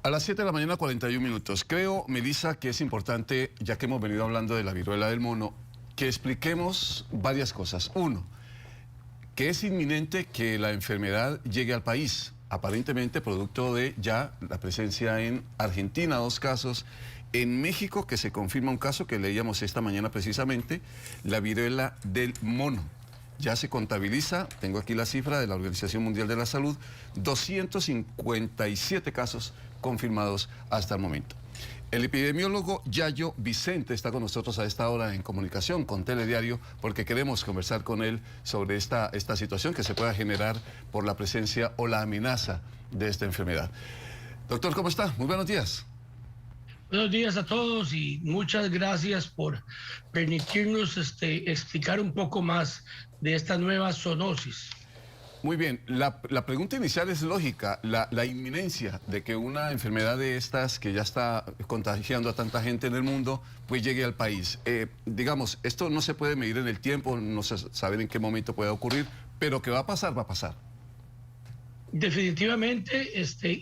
A las 7 de la mañana, 41 minutos. Creo, Melissa, que es importante, ya que hemos venido hablando de la viruela del mono, que expliquemos varias cosas. Uno, que es inminente que la enfermedad llegue al país, aparentemente producto de ya la presencia en Argentina, 2 casos, en México, que se confirma un caso que leíamos esta mañana precisamente, la viruela del mono. Ya se contabiliza, tengo aquí la cifra de la Organización Mundial de la Salud, 257 casos confirmados hasta el momento. El epidemiólogo Yayo Vicente está con nosotros a esta hora en comunicación con Telediario porque queremos conversar con él sobre esta situación que se pueda generar por la presencia o la amenaza de esta enfermedad. Doctor, ¿cómo está? Muy buenos días. Buenos días a todos y muchas gracias por permitirnos explicar un poco más de esta nueva zoonosis. Muy bien, la pregunta inicial es lógica, la inminencia de que una enfermedad de estas que ya está contagiando a tanta gente en el mundo, pues llegue al país. Digamos, esto no se puede medir en el tiempo, no se sabe en qué momento puede ocurrir, pero que va a pasar, va a pasar. Definitivamente,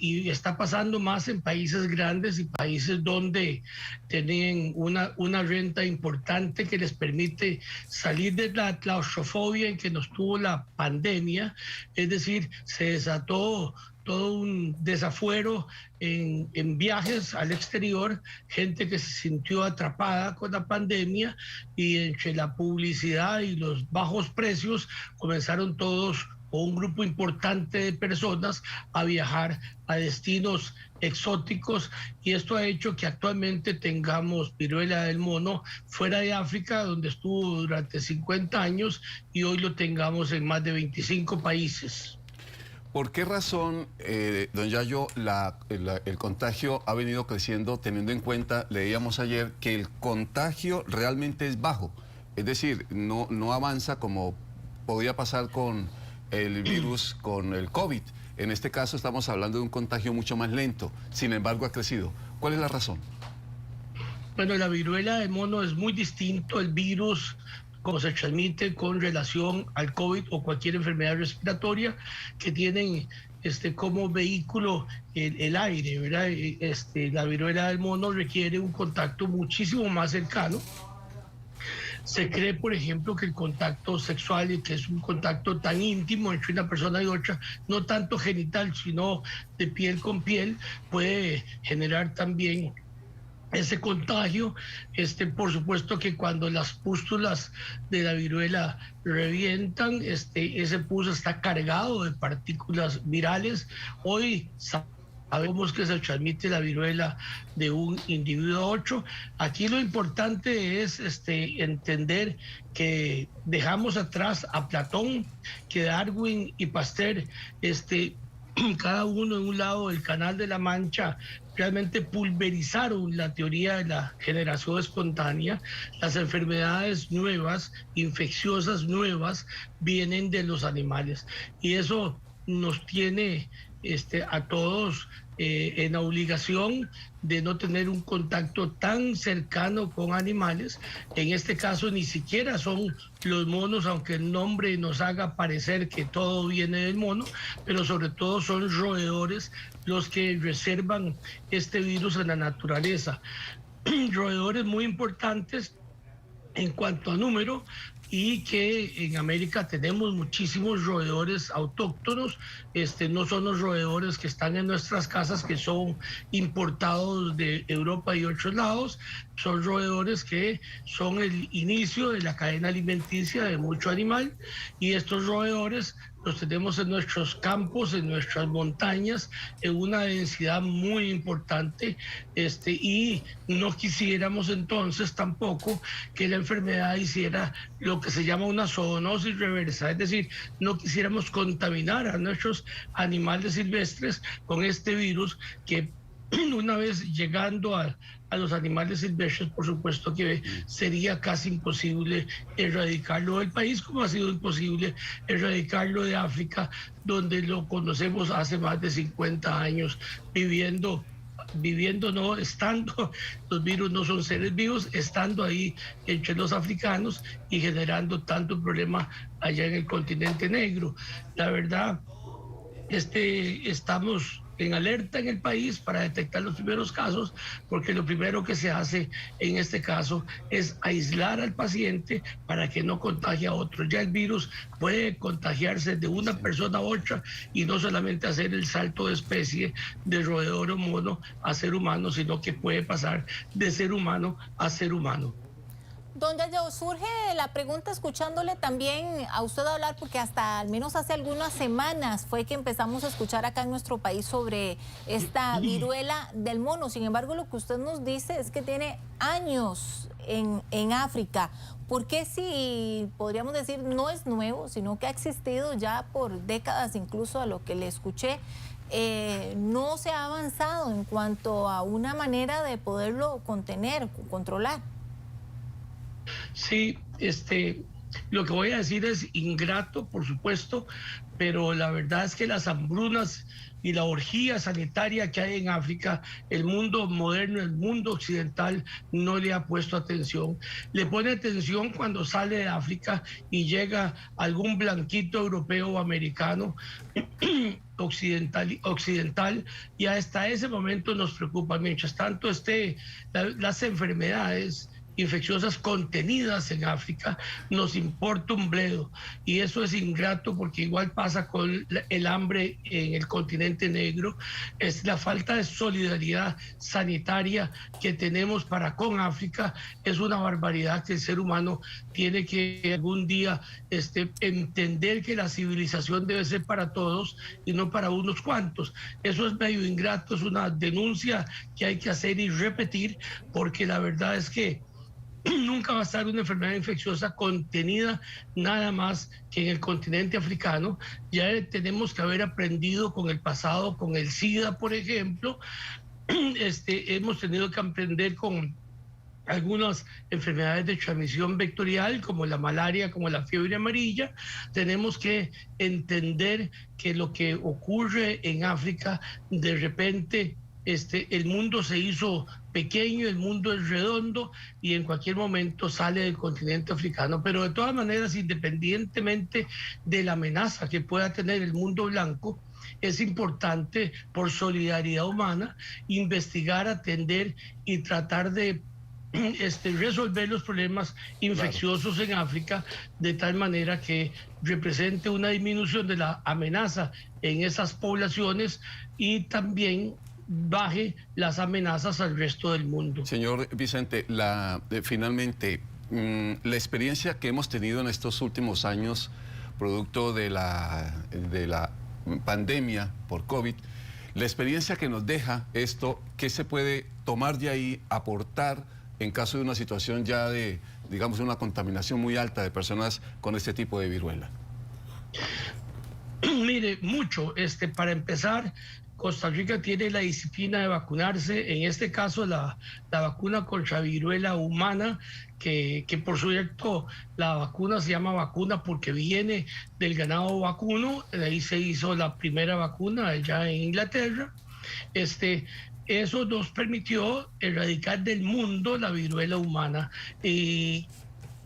y está pasando más en países grandes y países donde tienen una renta importante que les permite salir de la claustrofobia en que nos tuvo la pandemia. Es decir, se desató todo un desafuero en viajes al exterior, gente que se sintió atrapada con la pandemia y entre la publicidad y los bajos precios comenzaron todos o un grupo importante de personas a viajar a destinos exóticos y esto ha hecho que actualmente tengamos viruela del mono fuera de África, donde estuvo durante 50 años y hoy lo tengamos en más de 25 países. ¿Por qué razón, don Yayo, el contagio ha venido creciendo teniendo en cuenta, leíamos ayer, que el contagio realmente es bajo? Es decir, no avanza como podía pasar con el virus, con el COVID. En este caso estamos hablando de un contagio mucho más lento, sin embargo ha crecido. ¿Cuál es la razón? Bueno, la viruela del mono es muy distinto el virus como se transmite con relación al COVID o cualquier enfermedad respiratoria que tienen como vehículo el aire, ¿verdad? La viruela del mono requiere un contacto muchísimo más cercano. Se cree, por ejemplo, que el contacto sexual, que es un contacto tan íntimo entre una persona y otra, no tanto genital, sino de piel con piel, puede generar también ese contagio. Por supuesto que cuando las pústulas de la viruela revientan, ese pus está cargado de partículas virales. Hoy sabemos que se transmite la viruela de un individuo a otro. Aquí lo importante es entender que dejamos atrás a Platón, que Darwin y Pasteur, cada uno en un lado del Canal de la Mancha, realmente pulverizaron la teoría de la generación espontánea. Las enfermedades nuevas, infecciosas nuevas, vienen de los animales. Y eso nos tiene a todos en la obligación de no tener un contacto tan cercano con animales. En este caso ni siquiera son los monos, aunque el nombre nos haga parecer que todo viene del mono, pero sobre todo son roedores los que reservan este virus en la naturaleza. Roedores muy importantes en cuanto a número, y que en América tenemos muchísimos roedores autóctonos. No son los roedores que están en nuestras casas, que son importados de Europa y otros lados. Son roedores que son el inicio de la cadena alimenticia de mucho animal, y estos roedores los tenemos en nuestros campos, en nuestras montañas, en una densidad muy importante, y no quisiéramos entonces tampoco que la enfermedad hiciera lo que se llama una zoonosis reversa, es decir, no quisiéramos contaminar a nuestros animales silvestres con este virus que una vez llegando a los animales silvestres, por supuesto que sería casi imposible erradicarlo del país, como ha sido imposible erradicarlo de África, donde lo conocemos hace más de 50 años, viviendo no, estando, los virus no son seres vivos, estando ahí entre los africanos y generando tanto problema allá en el continente negro. La verdad, estamos en alerta en el país para detectar los primeros casos, porque lo primero que se hace en este caso es aislar al paciente para que no contagie a otros. Ya el virus puede contagiarse de una persona a otra y no solamente hacer el salto de especie de roedor o mono a ser humano, sino que puede pasar de ser humano a ser humano. Don Yayo, surge la pregunta escuchándole también a usted hablar, porque hasta al menos hace algunas semanas fue que empezamos a escuchar acá en nuestro país sobre esta viruela del mono. Sin embargo, lo que usted nos dice es que tiene años en África. ¿Por qué, si podríamos decir no es nuevo, sino que ha existido ya por décadas, incluso a lo que le escuché, no se ha avanzado en cuanto a una manera de poderlo contener, controlar? Sí, lo que voy a decir es ingrato, por supuesto, pero la verdad es que las hambrunas y la orgía sanitaria que hay en África, el mundo moderno, el mundo occidental no le ha puesto atención. Le pone atención cuando sale de África y llega algún blanquito europeo o americano occidental, y hasta ese momento nos preocupa. Mientras tanto, las enfermedades infecciosas contenidas en África, nos importa un bledo. Y eso es ingrato, porque igual pasa con el hambre en el continente negro. Es la falta de solidaridad sanitaria que tenemos para con África. Es una barbaridad que el ser humano tiene que algún día entender que la civilización debe ser para todos y no para unos cuantos. Eso es medio ingrato, es una denuncia que hay que hacer y repetir, porque la verdad es que nunca va a estar una enfermedad infecciosa contenida nada más que en el continente africano. Ya tenemos que haber aprendido con el pasado, con el SIDA, por ejemplo. Hemos tenido que aprender con algunas enfermedades de transmisión vectorial, como la malaria, como la fiebre amarilla. Tenemos que entender que lo que ocurre en África, de repente, el mundo se hizo pequeño, el mundo es redondo y en cualquier momento sale del continente africano. Pero de todas maneras, independientemente de la amenaza que pueda tener el mundo blanco, es importante, por solidaridad humana, investigar, atender y tratar de resolver los problemas infecciosos en África, de tal manera que represente una disminución de la amenaza en esas poblaciones y también baje las amenazas al resto del mundo. Señor Vicente, finalmente, la experiencia que hemos tenido en estos últimos años, producto de la pandemia por COVID, la experiencia que nos deja esto, ¿qué se puede tomar de ahí, aportar en caso de una situación ya de, digamos, una contaminación muy alta de personas con este tipo de viruela? Mire, mucho. Para empezar, Costa Rica tiene la disciplina de vacunarse, en este caso la vacuna contra viruela humana, que por cierto la vacuna se llama vacuna porque viene del ganado vacuno. De ahí se hizo la primera vacuna allá en Inglaterra. Eso nos permitió erradicar del mundo la viruela humana. Y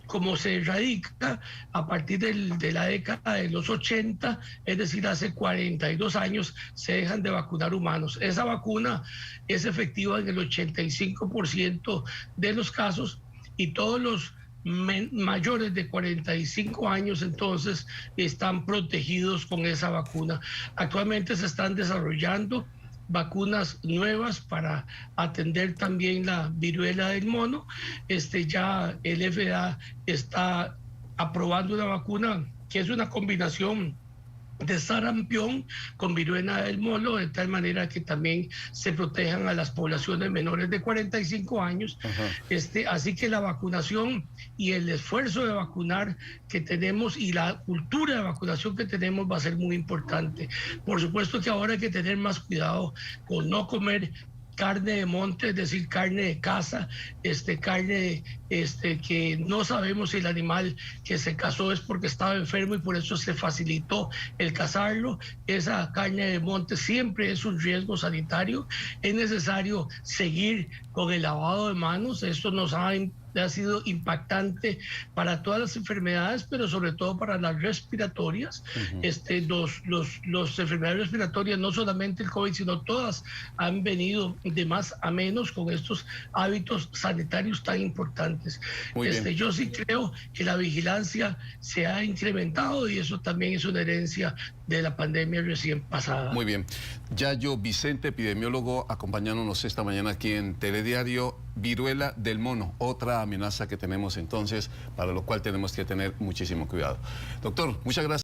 como se erradica a partir de la década de los 80, es decir, hace 42 años, se dejan de vacunar humanos. Esa vacuna es efectiva en el 85% de los casos, y todos los mayores de 45 años entonces están protegidos con esa vacuna. Actualmente se están desarrollando vacunas nuevas para atender también la viruela del mono. Ya el FDA está aprobando una vacuna que es una combinación de sarampión con viruela del mono, de tal manera que también se protejan a las poblaciones menores de 45 años. Así que la vacunación y el esfuerzo de vacunar que tenemos y la cultura de vacunación que tenemos va a ser muy importante. Por supuesto que ahora hay que tener más cuidado con no comer carne de monte, es decir, carne de caza, carne que no sabemos si el animal que se cazó es porque estaba enfermo y por eso se facilitó el cazarlo. Esa carne de monte siempre es un riesgo sanitario. Es necesario seguir con el lavado de manos. Esto nos ha ha sido impactante para todas las enfermedades, pero sobre todo para las respiratorias. Los enfermedades respiratorias, no solamente el COVID, sino todas han venido de más a menos con estos hábitos sanitarios tan importantes. Yo sí creo que la vigilancia se ha incrementado y eso también es una herencia de la pandemia recién pasada. Muy bien. Yayo Vicente, epidemiólogo, acompañándonos esta mañana aquí en Telediario. Viruela del mono, otra amenaza que tenemos entonces, para lo cual tenemos que tener muchísimo cuidado. Doctor, muchas gracias.